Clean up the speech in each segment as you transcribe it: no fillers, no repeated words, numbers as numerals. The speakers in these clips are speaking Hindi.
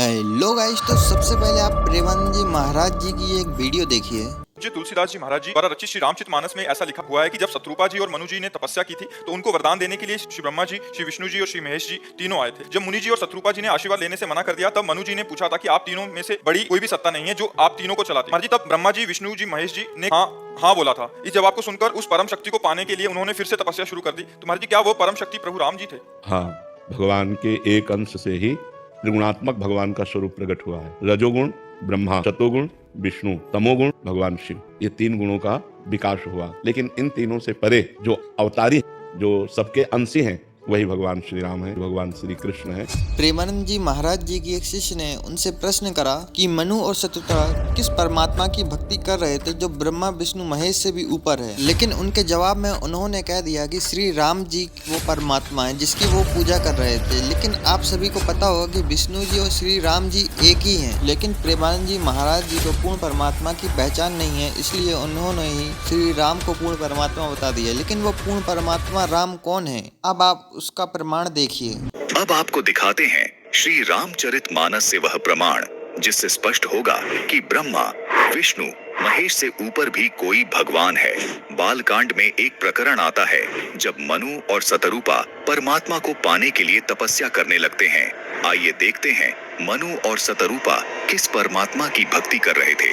हेलो गाइस, तो सबसे पहले आप प्रेमानंद जी महाराज जी की एक वीडियो देखिए। जी तुलसीदास जी महाराज जी द्वारा रचित श्री रामचरितमानस में ऐसा लिखा हुआ है कि जब शत्रुपा जी और मनु जी ने तपस्या की थी तो उनको वरदान देने के लिए श्री ब्रह्मा जी, श्री विष्णु जी और श्री महेश जी तीनों आए थे। जब मुनि जी और शत्रुपा जी ने आशीर्वाद लेने से मना कर दिया, तब मनु जी ने पूछा था कि आप तीनों में से बड़ी कोई भी सत्ता नहीं है जो आप तीनों को चलाते। महाराज जी तब ब्रह्मा जी, विष्णु जी, महेश जी ने हाँ बोला था। इस जवाब को सुनकर उस परम शक्ति को पाने के लिए उन्होंने फिर से तपस्या शुरू कर दी। तो महाराज जी क्या वो परम शक्ति प्रभु राम जी थे? हाँ, भगवान के एक अंश से ही त्रिगुणात्मक भगवान का स्वरूप प्रकट हुआ है। रजोगुण ब्रह्मा, सतोगुण विष्णु, तमोगुण भगवान शिव, ये तीन गुणों का विकास हुआ। लेकिन इन तीनों से परे जो अवतारी, जो सबके अंशी हैं, वही भगवान श्री राम है, भगवान श्री कृष्ण है। प्रेमानंद जी महाराज जी की एक शिष्य ने उनसे प्रश्न करा कि मनु और शत्रुघ्न किस परमात्मा की भक्ति कर रहे थे जो ब्रह्मा विष्णु महेश से भी ऊपर है। लेकिन उनके जवाब में उन्होंने कह दिया कि श्री राम जी वो परमात्मा है जिसकी वो पूजा कर रहे थे। लेकिन आप सभी को पता होगा कि विष्णु जी और श्री राम जी एक ही हैं। लेकिन प्रेमानंद जी महाराज जी को पूर्ण परमात्मा की पहचान नहीं है, इसलिए उन्होंने ही श्री राम को पूर्ण परमात्मा बता दिया। लेकिन वो पूर्ण परमात्मा राम कौन है, अब आप उसका प्रमाण देखिए। अब आपको दिखाते हैं श्री रामचरितमानस से वह प्रमाण जिससे स्पष्ट होगा कि ब्रह्मा, विष्णु, महेश से ऊपर भी कोई भगवान है। बालकांड में एक प्रकरण आता है जब मनु और शतरूपा परमात्मा को पाने के लिए तपस्या करने लगते हैं। आइए देखते हैं मनु और शतरूपा किस परमात्मा की भक्ति कर रहे थे।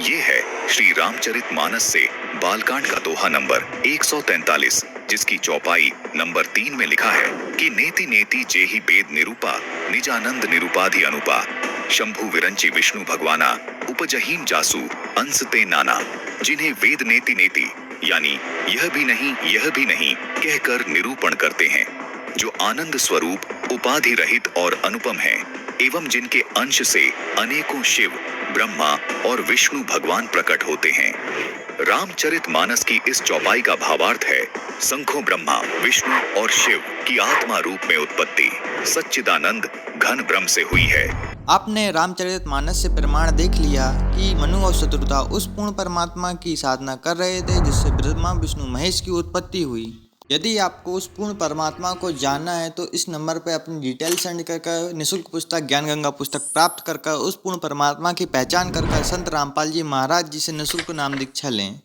ये है श्री रामचरितमानस से बालकांड का दोहा नंबर 143, जिसकी चौपाई नंबर 3 में लिखा है कि नेति नेति जेहि वेद निरूपा, निजानंद निरूपाधि अनुपा, शंभु विरंची विष्णु भगवाना, उपजहीम जासु अंश ते नाना। जिन्हें वेद नेति नेति यानी यह भी नहीं कहकर निरूपण करते हैं, जो आनंद स्वरूप, उपाधि रहित और अनुपम हैं, एवं जिनके अंश से अनेकों शिव, ब्रह्मा और विष्णु भगवान प्रकट होते हैं। रामचरितमानस की इस चौपाई का भावार्थ है संखों ब्रह्मा, विष्णु और शिव की आत्मा रूप में उत्पत्ति सच्चिदानंद घन ब्रह्म से हुई है। आपने रामचरितमानस से प्रमाण देख लिया कि मनु और शत्रुघ्न उस पूर्ण परमात्मा की साधना कर रहे थे जिससे ब्रह्मा, विष्णु, महेश की उत्पत्ति हुई। यदि आपको उस पूर्ण परमात्मा को जानना है तो इस नंबर पर अपनी डिटेल सेंड कर निःशुल्क पुस्तक ज्ञान गंगा पुस्तक प्राप्त कर उस पूर्ण परमात्मा की पहचान कर संत रामपाल जी महाराज जी से निःशुल्क नाम दीक्षा लें।